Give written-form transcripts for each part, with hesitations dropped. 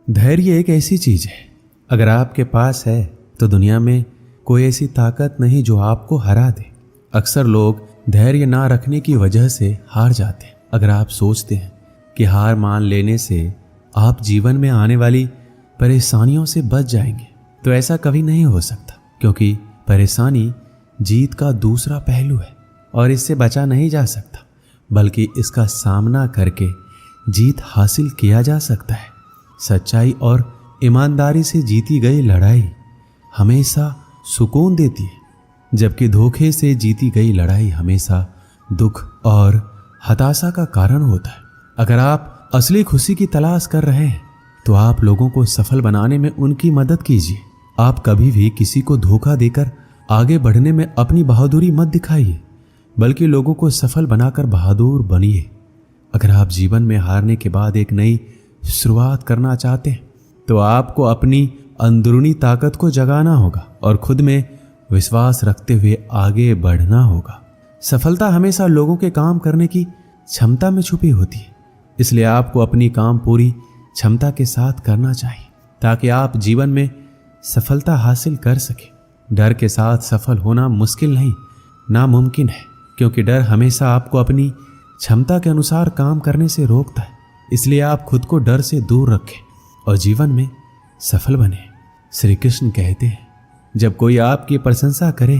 धैर्य एक ऐसी चीज है, अगर आपके पास है तो दुनिया में कोई ऐसी ताकत नहीं जो आपको हरा दे। अक्सर लोग धैर्य ना रखने की वजह से हार जाते हैं। अगर आप सोचते हैं कि हार मान लेने से आप जीवन में आने वाली परेशानियों से बच जाएंगे, तो ऐसा कभी नहीं हो सकता, क्योंकि परेशानी जीत का दूसरा पहलू है और इससे बचा नहीं जा सकता, बल्कि इसका सामना करके जीत हासिल किया जा सकता है। सच्चाई और ईमानदारी से जीती गई लड़ाई हमेशा सुकून देती है, जबकि धोखे से जीती गई लड़ाई हमेशा दुख और हताशा का कारण होता है। अगर आप असली खुशी की तलाश कर रहे हैं तो आप लोगों को सफल बनाने में उनकी मदद कीजिए। आप कभी भी किसी को धोखा देकर आगे बढ़ने में अपनी बहादुरी मत दिखाइए, बल्कि लोगों को सफल बनाकर बहादुर बनिए। अगर आप जीवन में हारने के बाद एक नई शुरुआत करना चाहते हैं तो आपको अपनी अंदरूनी ताकत को जगाना होगा और खुद में विश्वास रखते हुए आगे बढ़ना होगा। सफलता हमेशा लोगों के काम करने की क्षमता में छुपी होती है, इसलिए आपको अपनी काम पूरी क्षमता के साथ करना चाहिए ताकि आप जीवन में सफलता हासिल कर सकें। डर के साथ सफल होना मुश्किल नहीं, नामुमकिन है, क्योंकि डर हमेशा आपको अपनी क्षमता के अनुसार काम करने से रोकता है। इसलिए आप खुद को डर से दूर रखें और जीवन में सफल बने। श्री कृष्ण कहते हैं, जब कोई आपकी प्रशंसा करे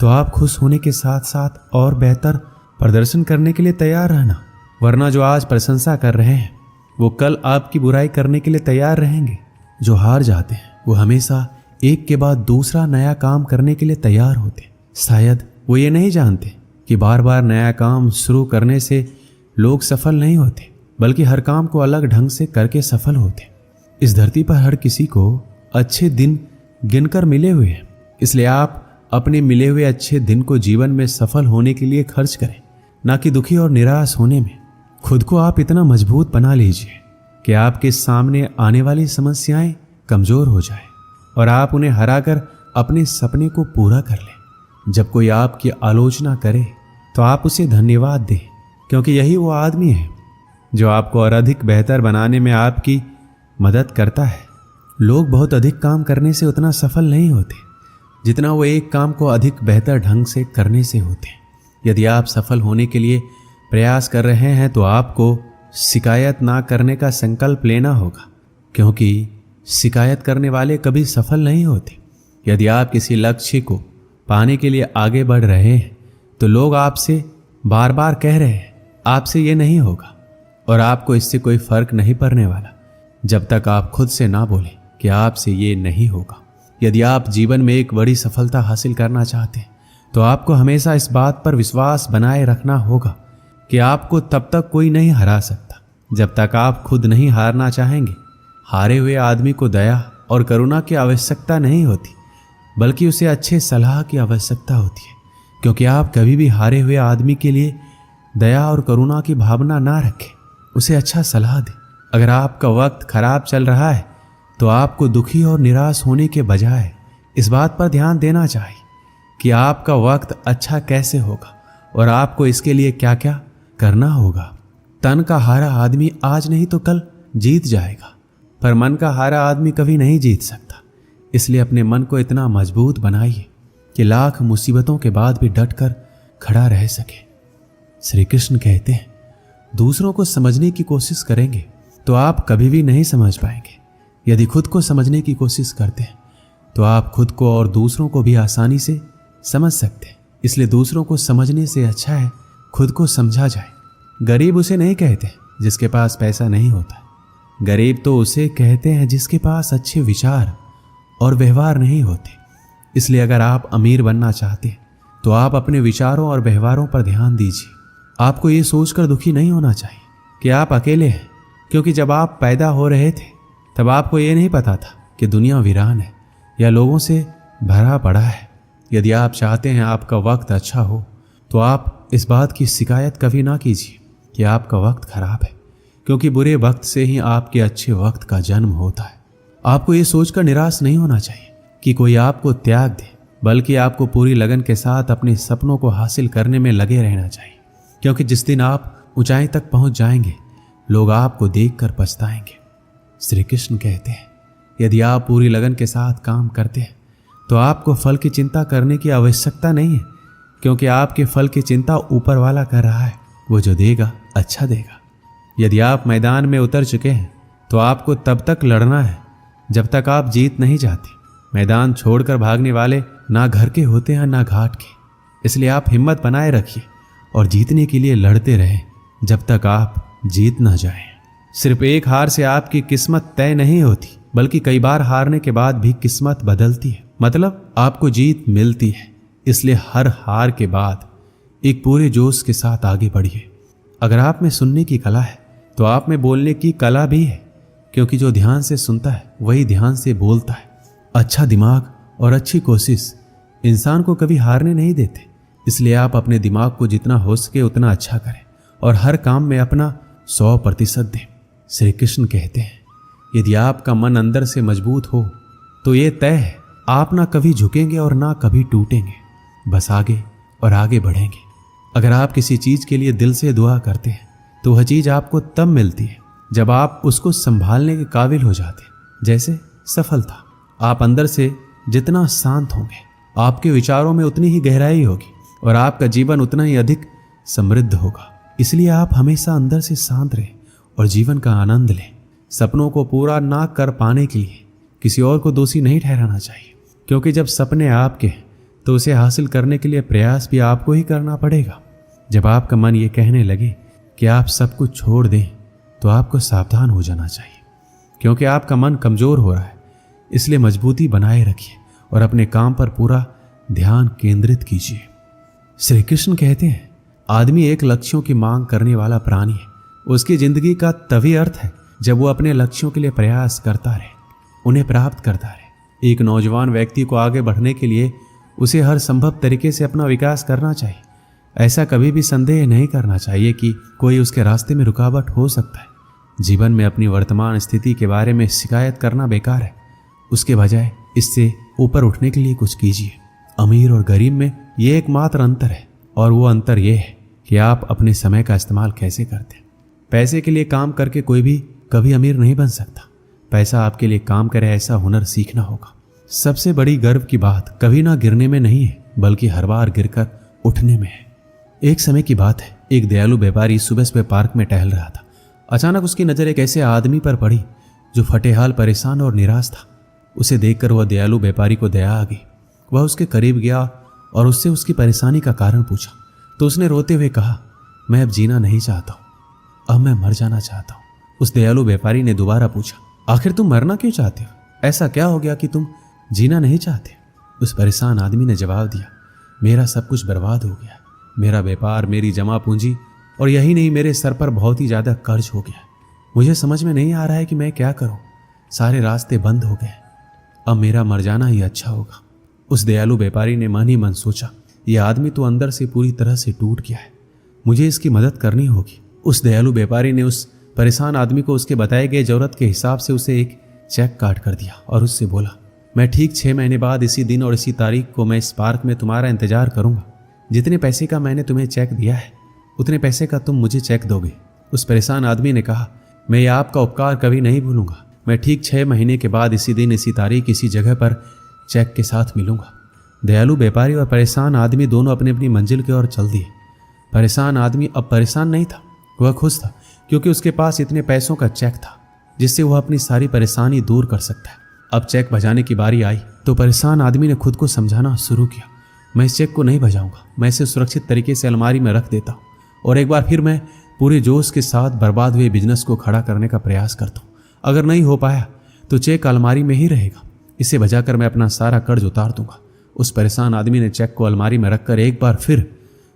तो आप खुश होने के साथ साथ और बेहतर प्रदर्शन करने के लिए तैयार रहना, वरना जो आज प्रशंसा कर रहे हैं वो कल आपकी बुराई करने के लिए तैयार रहेंगे। जो हार जाते हैं वो हमेशा एक के बाद दूसरा नया काम करने के लिए तैयार होते। शायद वो ये नहीं जानते कि बार बार नया काम शुरू करने से लोग सफल नहीं होते, बल्कि हर काम को अलग ढंग से करके सफल होते। इस धरती पर हर किसी को अच्छे दिन गिनकर मिले हुए हैं, इसलिए आप अपने मिले हुए अच्छे दिन को जीवन में सफल होने के लिए खर्च करें, ना कि दुखी और निराश होने में। खुद को आप इतना मजबूत बना लीजिए कि आपके सामने आने वाली समस्याएं कमजोर हो जाए और आप उन्हें हराकर अपने सपने को पूरा कर लें। जब कोई आपकी आलोचना करे तो आप उसे धन्यवाद दें, क्योंकि यही वो आदमी है जो आपको और अधिक बेहतर बनाने में आपकी मदद करता है। लोग बहुत अधिक काम करने से उतना सफल नहीं होते जितना वो एक काम को अधिक बेहतर ढंग से करने से होते हैं। यदि आप सफल होने के लिए प्रयास कर रहे हैं तो आपको शिकायत ना करने का संकल्प लेना होगा, क्योंकि शिकायत करने वाले कभी सफल नहीं होते। यदि आप किसी लक्ष्य को पाने के लिए आगे बढ़ रहे हैं तो लोग आपसे बार बार कह रहे हैं आपसे ये नहीं होगा, और आपको इससे कोई फर्क नहीं पड़ने वाला जब तक आप खुद से ना बोलें कि आपसे ये नहीं होगा। यदि आप जीवन में एक बड़ी सफलता हासिल करना चाहते हैं तो आपको हमेशा इस बात पर विश्वास बनाए रखना होगा कि आपको तब तक कोई नहीं हरा सकता जब तक आप खुद नहीं हारना चाहेंगे। हारे हुए आदमी को दया और करुणा की आवश्यकता नहीं होती, बल्कि उसे अच्छे सलाह की आवश्यकता होती है, क्योंकि आप कभी भी हारे हुए आदमी के लिए दया और करुणा की भावना ना रखें, उसे अच्छा सलाह दें। अगर आपका वक्त खराब चल रहा है तो आपको दुखी और निराश होने के बजाय इस बात पर ध्यान देना चाहिए कि आपका वक्त अच्छा कैसे होगा और आपको इसके लिए क्या क्या करना होगा। तन का हारा आदमी आज नहीं तो कल जीत जाएगा, पर मन का हारा आदमी कभी नहीं जीत सकता। इसलिए अपने मन को इतना मजबूत बनाइए कि लाख मुसीबतों के बाद भी डटकर खड़ा रह सके। श्री कृष्ण कहते हैं, दूसरों को समझने की कोशिश करेंगे तो आप कभी भी नहीं समझ पाएंगे। यदि खुद को समझने की कोशिश करते हैं तो आप खुद को और दूसरों को भी आसानी से समझ सकते हैं। इसलिए दूसरों को समझने से अच्छा है खुद को समझा जाए। गरीब उसे नहीं कहते जिसके पास पैसा नहीं होता है, गरीब तो उसे कहते हैं जिसके पास अच्छे विचार और व्यवहार नहीं होते। इसलिए अगर आप अमीर बनना चाहते हैं तो आप अपने विचारों और व्यवहारों पर ध्यान दीजिए। आपको ये सोचकर दुखी नहीं होना चाहिए कि आप अकेले हैं, क्योंकि जब आप पैदा हो रहे थे तब आपको ये नहीं पता था कि दुनिया वीरान है या लोगों से भरा पड़ा है। यदि आप चाहते हैं आपका वक्त अच्छा हो तो आप इस बात की शिकायत कभी ना कीजिए कि आपका वक्त खराब है, क्योंकि बुरे वक्त से ही आपके अच्छे वक्त का जन्म होता है। आपको ये सोचकर निराश नहीं होना चाहिए कि कोई आपको त्याग दे, बल्कि आपको पूरी लगन के साथ अपने सपनों को हासिल करने में लगे रहना चाहिए, क्योंकि जिस दिन आप ऊंचाई तक पहुंच जाएंगे लोग आपको देखकर पछताएंगे। श्री कृष्ण कहते हैं, यदि आप पूरी लगन के साथ काम करते हैं तो आपको फल की चिंता करने की आवश्यकता नहीं है, क्योंकि आपके फल की चिंता ऊपर वाला कर रहा है। वो जो देगा अच्छा देगा। यदि आप मैदान में उतर चुके हैं तो आपको तब तक लड़ना है जब तक आप जीत नहीं जाते। मैदान छोड़कर भागने वाले ना घर के होते हैं ना घाट के। इसलिए आप हिम्मत बनाए रखिए और जीतने के लिए लड़ते रहें जब तक आप जीत ना जाएं। सिर्फ एक हार से आपकी किस्मत तय नहीं होती, बल्कि कई बार हारने के बाद भी किस्मत बदलती है, मतलब आपको जीत मिलती है। इसलिए हर हार के बाद एक पूरे जोश के साथ आगे बढ़िए। अगर आप में सुनने की कला है तो आप में बोलने की कला भी है, क्योंकि जो ध्यान से सुनता है वही ध्यान से बोलता है। अच्छा दिमाग और अच्छी कोशिश इंसान को कभी हारने नहीं देते। इसलिए आप अपने दिमाग को जितना हो सके उतना अच्छा करें और हर काम में अपना 100% दें। श्री कृष्ण कहते हैं, यदि आपका मन अंदर से मजबूत हो तो ये तय है, आप ना कभी झुकेंगे और ना कभी टूटेंगे, बस आगे और आगे बढ़ेंगे। अगर आप किसी चीज के लिए दिल से दुआ करते हैं तो वह चीज आपको तब मिलती है जब आप उसको संभालने के काबिल हो जाते हैं। जैसे सफलता, आप अंदर से जितना शांत होंगे आपके विचारों में उतनी ही गहराई होगी और आपका जीवन उतना ही अधिक समृद्ध होगा। इसलिए आप हमेशा अंदर से शांत रहें और जीवन का आनंद लें। सपनों को पूरा ना कर पाने के लिए किसी और को दोषी नहीं ठहराना चाहिए, क्योंकि जब सपने आपके हैं तो उसे हासिल करने के लिए प्रयास भी आपको ही करना पड़ेगा। जब आपका मन ये कहने लगे कि आप सब कुछ छोड़ दें तो आपको सावधान हो जाना चाहिए, क्योंकि आपका मन कमजोर हो रहा है। इसलिए मजबूती बनाए रखिए और अपने काम पर पूरा ध्यान केंद्रित कीजिए। श्री कृष्ण कहते हैं, आदमी एक लक्ष्यों की मांग करने वाला प्राणी है। उसकी जिंदगी का तभी अर्थ है जब वो अपने लक्ष्यों के लिए प्रयास करता रहे, उन्हें प्राप्त करता रहे। एक नौजवान व्यक्ति को आगे बढ़ने के लिए उसे हर संभव तरीके से अपना विकास करना चाहिए। ऐसा कभी भी संदेह नहीं करना चाहिए कि कोई उसके रास्ते में रुकावट हो सकता है। जीवन में अपनी वर्तमान स्थिति के बारे में शिकायत करना बेकार है, उसके बजाय इससे ऊपर उठने के लिए कुछ कीजिए। अमीर और गरीब में ये एकमात्र अंतर है, और वो अंतर ये है कि आप अपने समय का इस्तेमाल कैसे करते हैं। पैसे के लिए काम करके कोई भी कभी अमीर नहीं बन सकता। पैसा आपके लिए काम करे ऐसा हुनर सीखना होगा। सबसे बड़ी गर्व की बात कभी ना गिरने में नहीं है, बल्कि हर बार गिरकर उठने में है। एक समय की बात है, एक दयालु व्यापारी सुबह सुबह पार्क में टहल रहा था। अचानक उसकी नजर एक ऐसे आदमी पर पड़ी जो फटेहाल, परेशान और निराश था। उसे देखकर वह दयालु व्यापारी को दया आ गई। वह उसके करीब गया और उससे उसकी परेशानी का कारण पूछा। तो उसने रोते हुए कहा, मैं अब जीना नहीं चाहता हूं, अब मैं मर जाना चाहता हूं। उस दयालु व्यापारी ने दोबारा पूछा, आखिर तुम मरना क्यों चाहते हो? ऐसा क्या हो गया कि तुम जीना नहीं चाहते? उस परेशान आदमी ने जवाब दिया, मेरा सब कुछ बर्बाद हो गया, मेरा व्यापार, मेरी जमा पूंजी, और यही नहीं, मेरे सर पर बहुत ही ज्यादा कर्ज हो गया। मुझे समझ में नहीं आ रहा है कि मैं क्या करूं। सारे रास्ते बंद हो गए, अब मेरा मर जाना ही अच्छा होगा। उस दयालु व्यापारी ने मन ही मन सोचा, यह आदमी तो अंदर से पूरी तरह से टूट गया है, मुझे इसकी मदद करनी होगी। उस दयालु व्यापारी ने उस परेशान आदमी को उसके बताए गए जरूरत के हिसाब से उसे एक चेक काट कर दिया और उससे बोला, मैं ठीक 6 महीने बाद इसी दिन और इसी तारीख को मैं इस पार्क में तुम्हारा इंतजार करूंगा। जितने पैसे का मैंने तुम्हें चेक दिया है उतने पैसे का तुम मुझे चेक दोगे। उस परेशान आदमी ने कहा, मैं ये आपका उपकार कभी नहीं भूलूंगा। मैं ठीक 6 महीने के बाद इसी दिन, इसी तारीख, इसी जगह पर चेक के साथ मिलूंगा। दयालु व्यापारी और परेशान आदमी दोनों अपनी अपनी मंजिल की ओर चल दिए। परेशान आदमी अब परेशान नहीं था, वह खुश था, क्योंकि उसके पास इतने पैसों का चेक था जिससे वह अपनी सारी परेशानी दूर कर सकता है। अब चेक बजाने की बारी आई तो परेशान आदमी ने खुद को समझाना शुरू किया, मैं इस चेक को नहीं बजाऊंगा, मैं इसे सुरक्षित तरीके से अलमारी में रख देता हूँ और एक बार फिर मैं पूरे जोश के साथ बर्बाद हुए बिजनेस को खड़ा करने का प्रयास करता हूँ। अगर नहीं हो पाया तो चेक अलमारी में ही रहेगा, इसे बजाकर मैं अपना सारा कर्ज उतार दूंगा। उस परेशान आदमी ने चेक को अलमारी में रखकर एक बार फिर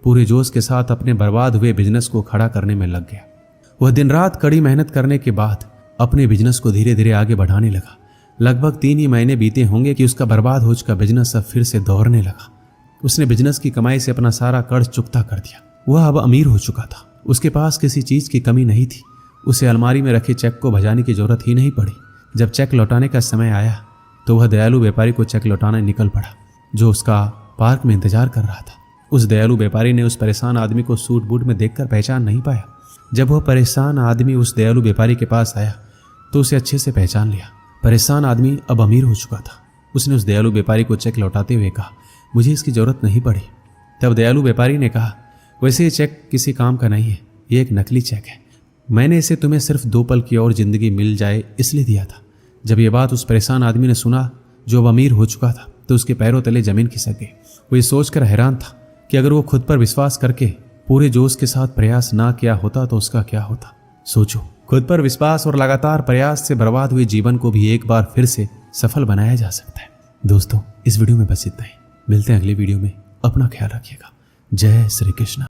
पूरे जोश के साथ अपने बर्बाद हुए बिजनेस को खड़ा करने में लग गया। वह दिन रात कड़ी मेहनत करने के बाद अपने बिजनेस को धीरे धीरे आगे बढ़ाने लगा। लगभग 3 ही महीने बीते होंगे कि उसका बर्बाद हो चुका बिजनेस अब फिर से दौड़ने लगा। उसने बिजनेस की कमाई से अपना सारा कर्ज चुकता कर दिया। वह अब अमीर हो चुका था, उसके पास किसी चीज की कमी नहीं थी। उसे अलमारी में रखे चेक को भजाने की जरूरत ही नहीं पड़ी। जब चेक लौटाने का समय आया तो वह दयालु व्यापारी को चेक लौटाने निकल पड़ा, जो उसका पार्क में इंतजार कर रहा था। उस दयालु व्यापारी ने उस परेशान आदमी को सूट बूट में देखकर पहचान नहीं पाया। जब वह परेशान आदमी उस दयालु व्यापारी के पास आया तो उसे अच्छे से पहचान लिया। परेशान आदमी अब अमीर हो चुका था। उसने उस दयालु व्यापारी को चेक लौटाते हुए कहा, मुझे इसकी जरूरत नहीं पड़ी। तब दयालु व्यापारी ने कहा, वैसे ये चेक किसी काम का नहीं है, ये एक नकली चेक है। मैंने इसे तुम्हें सिर्फ 2 पल की और जिंदगी मिल जाए इसलिए दिया था। जब ये बात उस परेशान आदमी ने सुना जो अब अमीर हो चुका था, तो उसके पैरों तले जमीन खिसक गई। वो ये सोचकर हैरान था कि अगर वो खुद पर विश्वास करके पूरे जोश के साथ प्रयास ना किया होता तो उसका क्या होता। सोचो, खुद पर विश्वास और लगातार प्रयास से बर्बाद हुए जीवन को भी एक बार फिर से सफल बनाया जा सकता है। दोस्तों, इस वीडियो में बस इतना ही। मिलते हैं अगली वीडियो में। अपना ख्याल रखिएगा। जय श्री कृष्ण।